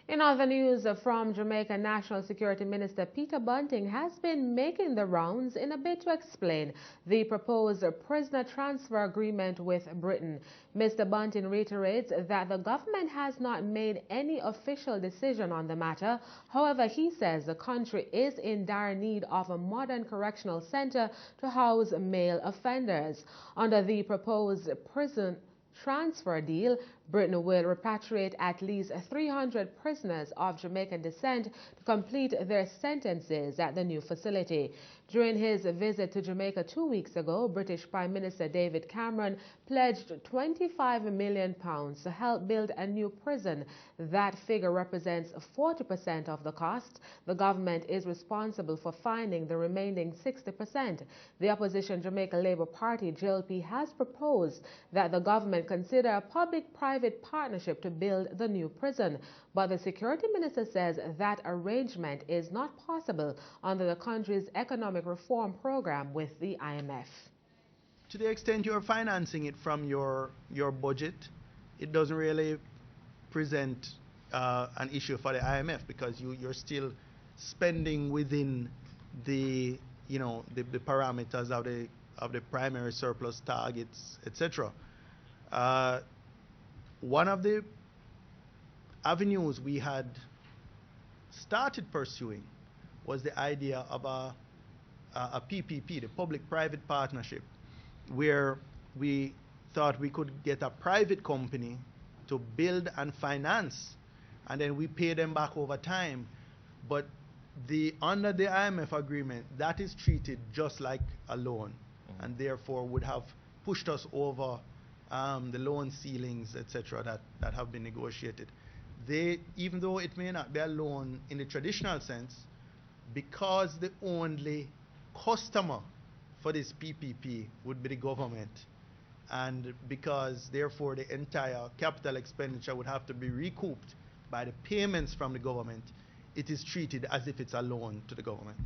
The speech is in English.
In other news from Jamaica, National Security Minister Peter Bunting has been making the rounds in a bid to explain the proposed prisoner transfer agreement with Britain. Mr. Bunting reiterates that the government has not made any official decision on the matter. However, he says the country is in dire need of a modern correctional center to house male offenders. Under the proposed prison transfer deal, Britain will repatriate at least 300 prisoners of Jamaican descent to complete their sentences at the new facility. During his visit to Jamaica 2 weeks ago, British Prime Minister David Cameron pledged £25 million to help build a new prison. That figure represents 40% of the cost. The government is responsible for funding the remaining 60%. The opposition Jamaica Labour Party, JLP, has proposed that the government consider a public-private partnership to build the new prison. But the security minister says that arrangement is not possible under the country's economic reform program with the IMF. To the extent you're financing it from your budget, it doesn't really present an issue for the IMF, because you're still spending within the the parameters of the primary surplus targets, etc. One of the avenues we had started pursuing was the idea of a PPP, the public-private partnership, where we thought we could get a private company to build and finance, and then we pay them back over time. But under the IMF agreement, that is treated just like a loan, and therefore would have pushed us over the loan ceilings, etc., that have been negotiated. Even though it may not be a loan in the traditional sense, because the only customer for this PPP would be the government, and because therefore the entire capital expenditure would have to be recouped by the payments from the government, it is treated as if it's a loan to the government.